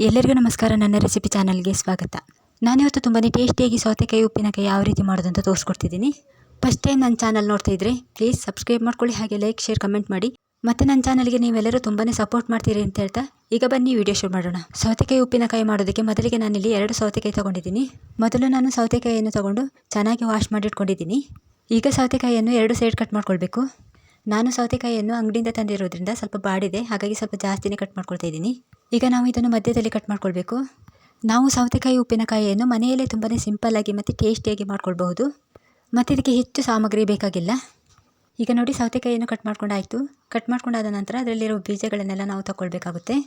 ಎಲ್ಲರಿಗೂ ನಮಸ್ಕಾರ. ನನ್ನ ರೆಸಿಪಿ ಚಾನಲ್ಗೆ ಸ್ವಾಗತ. ನಾನಿವತ್ತು ತುಂಬಾ ಟೇಸ್ಟಿಯಾಗಿ ಸೌತೆಕಾಯಿ ಉಪ್ಪಿನಕಾಯಿ ಯಾವ ರೀತಿ ಮಾಡೋದು ಅಂತ ತೋರಿಸ್ಕೊಡ್ತಿದ್ದೀನಿ. ಫಸ್ಟ್ ಟೈಮ್ ನನ್ನ ಚಾನಲ್ ನೋಡ್ತಾ ಇದ್ದರೆ ಪ್ಲೀಸ್ ಸಬ್ಸ್ಕ್ರೈಬ್ ಮಾಡ್ಕೊಳ್ಳಿ, ಹಾಗೆ ಲೈಕ್ ಶೇರ್ ಕಮೆಂಟ್ ಮಾಡಿ. ಮತ್ತು ನನ್ನ ಚಾನಲ್ಗೆ ನೀವೆಲ್ಲರೂ ತುಂಬಾ ಸಪೋರ್ಟ್ ಮಾಡ್ತೀರಿ ಅಂತ ಹೇಳ್ತಾ ಈಗ ಬನ್ನಿ ವಿಡಿಯೋ ಶುರು ಮಾಡೋಣ. ಸೌತೆಕಾಯಿ ಉಪ್ಪಿನಕಾಯಿ ಮಾಡೋದಕ್ಕೆ ಮೊದಲಿಗೆ ನಾನಿಲ್ಲಿ 2 ಸೌತೆಕಾಯಿ ತೊಗೊಂಡಿದ್ದೀನಿ. ಮೊದಲು ನಾನು ಸೌತೆಕಾಯಿಯನ್ನು ತೊಗೊಂಡು ಚೆನ್ನಾಗಿ ವಾಶ್ ಮಾಡಿಟ್ಕೊಂಡಿದ್ದೀನಿ. ಈಗ ಸೌತೆಕಾಯಿಯನ್ನು 2 ಸೈಡ್ ಕಟ್ ಮಾಡ್ಕೊಳ್ಬೇಕು. ನಾನು ಸೌತೆಕಾಯಿಯನ್ನು ಅಂಗಡಿಯಿಂದ ತಂದಿರೋದ್ರಿಂದ ಸ್ವಲ್ಪ ಬಾಡಿದೆ, ಹಾಗಾಗಿ ಸ್ವಲ್ಪ ಜಾಸ್ತಿನೇ ಕಟ್ ಮಾಡ್ಕೊಳ್ತಾ ಇದ್ದೀನಿ. ಈಗ ನಾವು ಇದನ್ನು ಮಧ್ಯದಲ್ಲಿ ಕಟ್ ಮಾಡ್ಕೊಳ್ಬೇಕು. ನಾವು ಸೌತೆಕಾಯಿ ಉಪ್ಪಿನಕಾಯಿಯನ್ನು ಮನೆಯಲ್ಲೇ ತುಂಬಾ ಸಿಂಪಲ್ಲಾಗಿ ಮತ್ತು ಟೇಸ್ಟಿಯಾಗಿ ಮಾಡ್ಕೊಳ್ಬಹುದು. ಮತ್ತು ಇದಕ್ಕೆ ಹೆಚ್ಚು ಸಾಮಗ್ರಿ ಬೇಕಾಗಿಲ್ಲ. ಈಗ ನೋಡಿ, ಸೌತೆಕಾಯಿಯನ್ನು ಕಟ್ ಮಾಡ್ಕೊಂಡಾಯಿತು. ಕಟ್ ಮಾಡ್ಕೊಂಡಾದ ನಂತರ ಅದರಲ್ಲಿರೋ ಬೀಜಗಳನ್ನೆಲ್ಲ ನಾವು ತಗೊಳ್ಬೇಕಾಗುತ್ತೆ.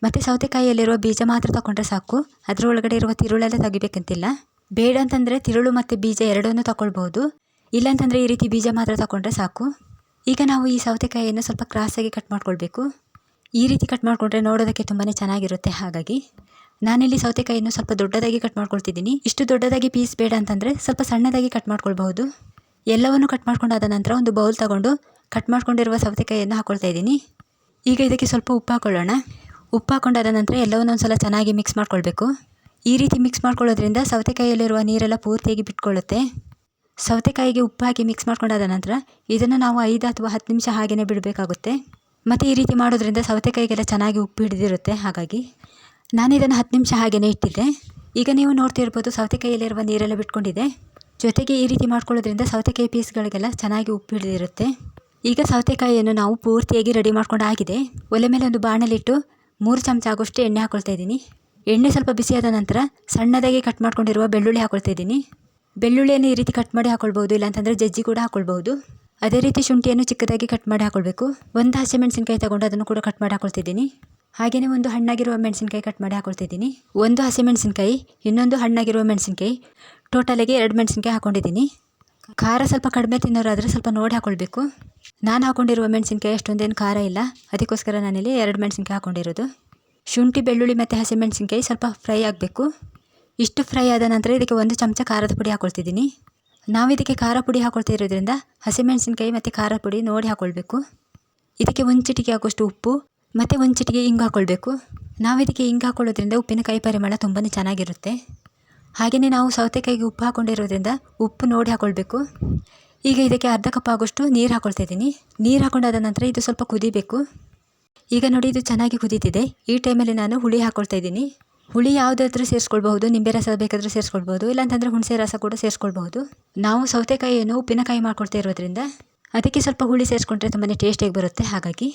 ಮತ್ತು ಸೌತೆಕಾಯಿಯಲ್ಲಿರುವ ಬೀಜ ಮಾತ್ರ ತಗೊಂಡ್ರೆ ಸಾಕು, ಅದರ ಒಳಗಡೆ ಇರುವ ತಿರುಳೆಲ್ಲ ತೆಗಿಬೇಕಂತಿಲ್ಲ. ಬೇಡ ಅಂತಂದರೆ ತಿರುಳು ಮತ್ತು ಬೀಜ ಎರಡನ್ನೂ ತಗೊಳ್ಬಹುದು. ಇಲ್ಲಾಂತಂದರೆ ಈ ರೀತಿ ಬೀಜ ಮಾತ್ರ ತಗೊಂಡ್ರೆ ಸಾಕು. ಈಗ ನಾವು ಈ ಸೌತೆಕಾಯಿಯನ್ನು ಸ್ವಲ್ಪ ಕ್ರಾಸಾಗಿ ಕಟ್ ಮಾಡ್ಕೊಳ್ಬೇಕು. ಈ ರೀತಿ ಕಟ್ ಮಾಡಿಕೊಂಡ್ರೆ ನೋಡೋದಕ್ಕೆ ತುಂಬಾ ಚೆನ್ನಾಗಿರುತ್ತೆ. ಹಾಗಾಗಿ ನಾನಿಲ್ಲಿ ಸೌತೆಕಾಯಿಯನ್ನು ಸ್ವಲ್ಪ ದೊಡ್ಡದಾಗಿ ಕಟ್ ಮಾಡ್ಕೊಳ್ತಿದ್ದೀನಿ. ಇಷ್ಟು ದೊಡ್ಡದಾಗಿ ಪೀಸ್ ಬೇಡ ಅಂತಂದರೆ ಸ್ವಲ್ಪ ಸಣ್ಣದಾಗಿ ಕಟ್ ಮಾಡ್ಕೊಳ್ಬಹುದು. ಎಲ್ಲವನ್ನು ಕಟ್ ಮಾಡ್ಕೊಂಡಾದ ನಂತರ ಒಂದು ಬೌಲ್ ತಗೊಂಡು ಕಟ್ ಮಾಡ್ಕೊಂಡಿರುವ ಸೌತೆಕಾಯಿಯನ್ನು ಹಾಕ್ಕೊಳ್ತಾ ಇದ್ದೀನಿ. ಈಗ ಇದಕ್ಕೆ ಸ್ವಲ್ಪ ಉಪ್ಪು ಹಾಕ್ಕೊಳ್ಳೋಣ. ಉಪ್ಪು ಹಾಕ್ಕೊಂಡಾದ ನಂತರ ಎಲ್ಲವನ್ನು ಒಂದು ಸಲ ಚೆನ್ನಾಗಿ ಮಿಕ್ಸ್ ಮಾಡ್ಕೊಳ್ಬೇಕು. ಈ ರೀತಿ ಮಿಕ್ಸ್ ಮಾಡ್ಕೊಳ್ಳೋದ್ರಿಂದ ಸೌತೆಕಾಯಿಯಲ್ಲಿರುವ ನೀರೆಲ್ಲ ಪೂರ್ತಿಯಾಗಿ ಬಿಟ್ಕೊಳ್ಳುತ್ತೆ. ಸೌತೆಕಾಯಿಗೆ ಉಪ್ಪು ಹಾಕಿ ಮಿಕ್ಸ್ ಮಾಡ್ಕೊಂಡಾದ ನಂತರ ಇದನ್ನು ನಾವು 5 ಅಥವಾ 10 ನಿಮಿಷ ಹಾಗೆಯೇ ಬಿಡಬೇಕಾಗುತ್ತೆ. ಮತ್ತು ಈ ರೀತಿ ಮಾಡೋದ್ರಿಂದ ಸೌತೆಕಾಯಿಗೆಲ್ಲ ಚೆನ್ನಾಗಿ ಉಪ್ಪು ಹಿಡಿದಿರುತ್ತೆ. ಹಾಗಾಗಿ ನಾನು ಇದನ್ನು 10 ನಿಮಿಷ ಹಾಗೆಯೇ ಇಟ್ಟಿದ್ದೆ. ಈಗ ನೀವು ನೋಡ್ತಿರ್ಬೋದು, ಸೌತೆಕಾಯಿಯಲ್ಲಿರುವ ನೀರೆಲ್ಲ ಬಿಟ್ಕೊಂಡಿದೆ. ಜೊತೆಗೆ ಈ ರೀತಿ ಮಾಡ್ಕೊಳ್ಳೋದ್ರಿಂದ ಸೌತೆಕಾಯಿ ಪೀಸ್ಗಳಿಗೆಲ್ಲ ಚೆನ್ನಾಗಿ ಉಪ್ಪು ಹಿಡಿದಿರುತ್ತೆ. ಈಗ ಸೌತೆಕಾಯಿಯನ್ನು ನಾವು ಪೂರ್ತಿಯಾಗಿ ರೆಡಿ ಮಾಡ್ಕೊಂಡು ಆಗಿದೆ. ಒಲೆ ಮೇಲೆ ಒಂದು ಬಾಣಲಿಟ್ಟು 3 ಚಮಚ ಆಗೋಷ್ಟು ಎಣ್ಣೆ ಹಾಕ್ಕೊಳ್ತಾ ಇದ್ದೀನಿ. ಎಣ್ಣೆ ಸ್ವಲ್ಪ ಬಿಸಿಯಾದ ನಂತರ ಸಣ್ಣದಾಗಿ ಕಟ್ ಮಾಡ್ಕೊಂಡಿರುವ ಬೆಳ್ಳುಳ್ಳಿ ಹಾಕ್ಕೊಳ್ತಾ ಇದ್ದೀನಿ. ಬೆಳ್ಳುಳ್ಳಿಯನ್ನು ಈ ರೀತಿ ಕಟ್ ಮಾಡಿ ಹಾಕ್ಕೊಳ್ಬೋದು, ಇಲ್ಲಾಂತಂದರೆ ಜಜ್ಜಿ ಕೂಡ ಹಾಕ್ಕೊಳ್ಬಹುದು. ಅದೇ ರೀತಿ ಶುಂಠಿಯನ್ನು ಚಿಕ್ಕದಾಗಿ ಕಟ್ ಮಾಡಿ ಹಾಕ್ಕೊಳ್ಬೇಕು. ಒಂದು ಹಸಿಮೆಣಸಿನಕಾಯಿ ತಗೊಂಡು ಅದನ್ನು ಕೂಡ ಕಟ್ ಮಾಡಿ ಹಾಕ್ಕೊಳ್ತಿದ್ದೀನಿ. ಹಾಗೆಯೇ ಒಂದು ಹಣ್ಣಾಗಿರುವ ಮೆಣಸಿನಕಾಯಿ ಕಟ್ ಮಾಡಿ ಹಾಕ್ಕೊಳ್ತಿದ್ದೀನಿ. ಒಂದು ಹಸಿಮೆಣಸಿನಕಾಯಿ, ಇನ್ನೊಂದು ಹಣ್ಣಾಗಿರುವ ಮೆಣಸಿನಕಾಯಿ, ಟೋಟಲಾಗಿ 2 ಮೆಣಸಿನಕಾಯಿ ಹಾಕ್ಕೊಂಡಿದ್ದೀನಿ. ಖಾರ ಸ್ವಲ್ಪ ಕಡಿಮೆ ತಿನ್ನೋರಾದರೆ ಸ್ವಲ್ಪ ನೋಡಿ ಹಾಕ್ಕೊಳ್ಬೇಕು. ನಾನು ಹಾಕ್ಕೊಂಡಿರುವ ಮೆಣಸಿನಕಾಯಿ ಅಷ್ಟೊಂದೇನು ಖಾರ ಇಲ್ಲ, ಅದಕ್ಕೋಸ್ಕರ ನಾನಿಲ್ಲಿ 2 ಮೆಣಸಿನಕಾಯಿ ಹಾಕ್ಕೊಂಡಿರೋದು. ಶುಂಠಿ, ಬೆಳ್ಳುಳ್ಳಿ ಮತ್ತು ಹಸಿಮೆಣಸಿನಕಾಯಿ ಸ್ವಲ್ಪ ಫ್ರೈ ಆಗಬೇಕು. ಇಷ್ಟು ಫ್ರೈ ಆದ ನಂತರ ಇದಕ್ಕೆ 1 ಚಮಚ ಖಾರದ ಪುಡಿ ಹಾಕ್ಕೊಳ್ತಿದ್ದೀನಿ. ನಾವು ಇದಕ್ಕೆ ಖಾರ ಪುಡಿ ಹಾಕ್ಕೊಳ್ತಾ ಇರೋದ್ರಿಂದ ಹಸಿಮೆಣಸಿನಕಾಯಿ ಮತ್ತು ಖಾರದ ಪುಡಿ ನೋಡಿ ಹಾಕ್ಕೊಳ್ಬೇಕು. ಇದಕ್ಕೆ 1 ಚಿಟಿಕೆ ಆಗೋಷ್ಟು ಉಪ್ಪು ಮತ್ತು 1 ಚಿಟಿಕೆ ಇಂಗು ಹಾಕ್ಕೊಳ್ಬೇಕು. ನಾವು ಇದಕ್ಕೆ ಇಂಗು ಹಾಕ್ಕೊಳ್ಳೋದ್ರಿಂದ ಉಪ್ಪಿನಕಾಯಿ ಪರಿಮಳ ತುಂಬಾ ಚೆನ್ನಾಗಿರುತ್ತೆ. ಹಾಗೆಯೇ ನಾವು ಸೌತೆಕಾಯಿಗೆ ಉಪ್ಪು ಹಾಕ್ಕೊಂಡಿರೋದ್ರಿಂದ ಉಪ್ಪು ನೋಡಿ ಹಾಕ್ಕೊಳ್ಬೇಕು. ಈಗ ಇದಕ್ಕೆ ಅರ್ಧ ಕಪ್ ಆಗೋಷ್ಟು ನೀರು ಹಾಕ್ಕೊಳ್ತಾ ಇದ್ದೀನಿ. ನೀರು ಹಾಕ್ಕೊಂಡಾದ ನಂತರ ಇದು ಸ್ವಲ್ಪ ಕುದಿಬೇಕು. ಈಗ ನೋಡಿ, ಇದು ಚೆನ್ನಾಗಿ ಕುದೀತಿದೆ. ಈ ಟೈಮಲ್ಲಿ ನಾನು ಹುಳಿ ಹಾಕ್ಕೊಳ್ತಾ ಇದ್ದೀನಿ. ಹುಳಿ ಯಾವುದಾದ್ರೂ ಸೇರಿಸ್ಕೊಳ್ಬಹುದು, ನಿಂಬೆ ರಸ ಬೇಕಾದರೂ ಸೇರಿಸ್ಕೊಳ್ಬಹುದು, ಇಲ್ಲಾಂತಂದರೆ ಹುಣಸೆ ರಸ ಕೂಡ ಸೇರಿಸ್ಕೊಳ್ಬಹುದು. ನಾವು ಸೌತೆಕಾಯಿಯನ್ನು ಉಪ್ಪಿನಕಾಯಿ ಮಾಡ್ಕೊಳ್ತಾ ಇರೋದ್ರಿಂದ ಅದಕ್ಕೆ ಸ್ವಲ್ಪ ಹುಳಿ ಸೇರಿಸ್ಕೊಂಡ್ರೆ ತುಂಬಾ ಟೇಸ್ಟಿಯಾಗಿ ಬರುತ್ತೆ. ಹಾಗಾಗಿ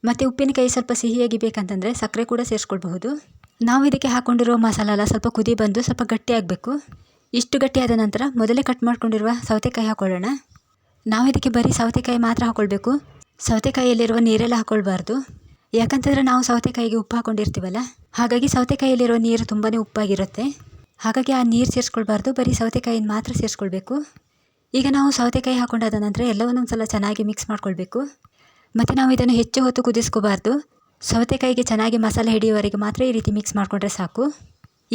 ಮತ್ತು ಉಪ್ಪಿನಕಾಯಿ ಸ್ವಲ್ಪ ಸಿಹಿಯಾಗಿ ಬೇಕಂತಂದರೆ ಸಕ್ಕರೆ ಕೂಡ ಸೇರಿಸ್ಕೊಳ್ಬಹುದು. ನಾವು ಇದಕ್ಕೆ ಹಾಕ್ಕೊಂಡಿರುವ ಮಸಾಲ ಎಲ್ಲ ಸ್ವಲ್ಪ ಕುದಿ ಬಂದು ಸ್ವಲ್ಪ ಗಟ್ಟಿಯಾಗಬೇಕು. ಇಷ್ಟು ಗಟ್ಟಿಯಾದ ನಂತರ ಮೊದಲೇ ಕಟ್ ಮಾಡ್ಕೊಂಡಿರುವ ಸೌತೆಕಾಯಿ ಹಾಕ್ಕೊಳ್ಳೋಣ. ನಾವು ಇದಕ್ಕೆ ಬರೀ ಸೌತೆಕಾಯಿ ಮಾತ್ರ ಹಾಕ್ಕೊಳ್ಬೇಕು. ಸೌತೆಕಾಯಿಯಲ್ಲಿರುವ ನೀರೆಲ್ಲ ಹಾಕ್ಕೊಳ್ಬಾರ್ದು. ಯಾಕಂತಂದರೆ ನಾವು ಸೌತೆಕಾಯಿಗೆ ಉಪ್ಪು ಹಾಕ್ಕೊಂಡಿರ್ತೀವಲ್ಲ, ಹಾಗಾಗಿ ಸೌತೆಕಾಯಿಯಲ್ಲಿರೋ ನೀರು ತುಂಬಾ ಉಪ್ಪಾಗಿರುತ್ತೆ. ಹಾಗಾಗಿ ಆ ನೀರು ಸೇರಿಸ್ಕೊಳ್ಬಾರ್ದು, ಬರೀ ಸೌತೆಕಾಯಿನ ಮಾತ್ರ ಸೇರಿಸ್ಕೊಳ್ಬೇಕು. ಈಗ ನಾವು ಸೌತೆಕಾಯಿ ಹಾಕ್ಕೊಂಡಾದ ನಂತರ ಎಲ್ಲವನ್ನೂ ಒಂದು ಸಲ ಚೆನ್ನಾಗಿ ಮಿಕ್ಸ್ ಮಾಡ್ಕೊಳ್ಬೇಕು. ಮತ್ತು ನಾವು ಇದನ್ನು ಹೆಚ್ಚು ಹೊತ್ತು ಕುದಿಸ್ಕೋಬಾರ್ದು. ಸೌತೆಕಾಯಿಗೆ ಚೆನ್ನಾಗಿ ಮಸಾಲೆ ಹಿಡಿಯುವವರೆಗೆ ಮಾತ್ರ ಈ ರೀತಿ ಮಿಕ್ಸ್ ಮಾಡಿಕೊಂಡ್ರೆ ಸಾಕು.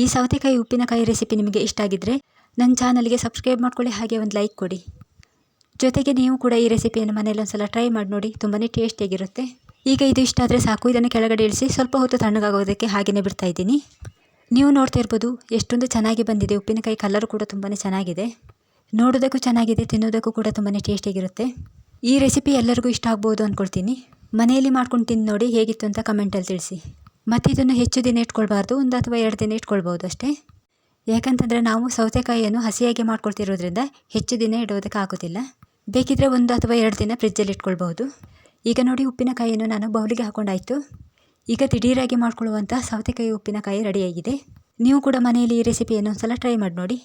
ಈ ಸೌತೆಕಾಯಿ ಉಪ್ಪಿನಕಾಯಿ ರೆಸಿಪಿ ನಿಮಗೆ ಇಷ್ಟ ಆಗಿದ್ದರೆ ನನ್ನ ಚಾನಲ್ಗೆ ಸಬ್ಸ್ಕ್ರೈಬ್ ಮಾಡ್ಕೊಳ್ಳಿ, ಹಾಗೆ ಒಂದು ಲೈಕ್ ಕೊಡಿ. ಜೊತೆಗೆ ನೀವು ಕೂಡ ಈ ರೆಸಿಪಿಯನ್ನು ಮನೇಲಿ ಒಂದು ಸಲ ಟ್ರೈ ಮಾಡಿ ನೋಡಿ, ತುಂಬಾ ಟೇಸ್ಟಿಯಾಗಿರುತ್ತೆ. ಈಗ ಇದು ಇಷ್ಟ ಆದರೆ ಸಾಕು. ಇದನ್ನು ಕೆಳಗಡೆ ಇಳಿಸಿ ಸ್ವಲ್ಪ ಹೊತ್ತು ತಣ್ಣಗಾಗೋದಕ್ಕೆ ಹಾಗೆಯೇ ಬಿಡ್ತಾ ಇದ್ದೀನಿ. ನೀವು ನೋಡ್ತಾ ಇರ್ಬೋದು ಎಷ್ಟೊಂದು ಚೆನ್ನಾಗಿ ಬಂದಿದೆ. ಉಪ್ಪಿನಕಾಯಿ ಕಲರು ಕೂಡ ತುಂಬಾ ಚೆನ್ನಾಗಿದೆ, ನೋಡೋದಕ್ಕೂ ಚೆನ್ನಾಗಿದೆ, ತಿನ್ನೋದಕ್ಕೂ ಕೂಡ ತುಂಬಾ ಟೇಸ್ಟಿಯಾಗಿರುತ್ತೆ. ಈ ರೆಸಿಪಿ ಎಲ್ಲರಿಗೂ ಇಷ್ಟ ಆಗ್ಬೋದು ಅಂದ್ಕೊಳ್ತೀನಿ. ಮನೆಯಲ್ಲಿ ಮಾಡ್ಕೊಂಡು ತಿಂದು ನೋಡಿ ಹೇಗಿತ್ತು ಅಂತ ಕಮೆಂಟಲ್ಲಿ ತಿಳಿಸಿ. ಮತ್ತು ಇದನ್ನು ಹೆಚ್ಚು ದಿನ ಇಟ್ಕೊಳ್ಬಾರ್ದು, 1 ಅಥವಾ 2 ದಿನ ಇಟ್ಕೊಳ್ಬೋದು ಅಷ್ಟೇ. ಯಾಕಂತಂದರೆ ನಾವು ಸೌತೆಕಾಯಿಯನ್ನು ಹಸಿಯಾಗಿ ಮಾಡ್ಕೊಳ್ತಿರೋದ್ರಿಂದ ಹೆಚ್ಚು ದಿನ ಇಡೋದಕ್ಕೆ ಆಗೋದಿಲ್ಲ. ಬೇಕಿದ್ದರೆ 1 ಅಥವಾ 2 ದಿನ ಫ್ರಿಜ್ಜಲ್ಲಿ ಇಟ್ಕೊಳ್ಬಹುದು. ಈಗ ನೋಡಿ, ಉಪ್ಪಿನಕಾಯಿಯನ್ನು ನಾನು ಬೌಲಿಗೆ ಹಾಕ್ಕೊಂಡಾಯಿತು. ಈಗ ದಿಢೀರಾಗಿ ಮಾಡ್ಕೊಳ್ಳುವಂಥ ಸೌತೆಕಾಯಿ ಉಪ್ಪಿನಕಾಯಿ ರೆಡಿಯಾಗಿದೆ. ನೀವು ಕೂಡ ಮನೆಯಲ್ಲಿ ಈ ರೆಸಿಪಿಯನ್ನು ಒಂದು ಸಲ ಟ್ರೈ ಮಾಡಿ ನೋಡಿ.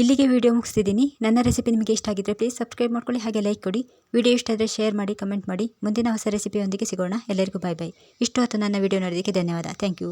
ಇಲ್ಲಿಗೆ ವಿಡಿಯೋ ಮುಗಿಸ್ತಿದ್ದೀನಿ. ನನ್ನ ರೆಸಿಪಿ ನಿಮಗೆ ಇಷ್ಟ ಆಗಿದ್ದರೆ ಪ್ಲೀಸ್ ಸಬ್ಸ್ಕ್ರೈಬ್ ಮಾಡ್ಕೊಳ್ಳಿ, ಹಾಗೆ ಲೈಕ್ ಕೊಡಿ. ವಿಡಿಯೋ ಇಷ್ಟ ಆದರೆ ಶೇರ್ ಮಾಡಿ, ಕಮೆಂಟ್ ಮಾಡಿ. ಮುಂದಿನ ಹೊಸ ರೆಸಿಪಿಯೊಂದಿಗೆ ಸಿಗೋಣ. ಎಲ್ಲರಿಗೂ ಬಾಯ್ ಬಾಯ್. ಇಷ್ಟು ಹೊತ್ತು ನನ್ನ ವಿಡಿಯೋ ನೋಡೋದಕ್ಕೆ ಧನ್ಯವಾದ. Thank you.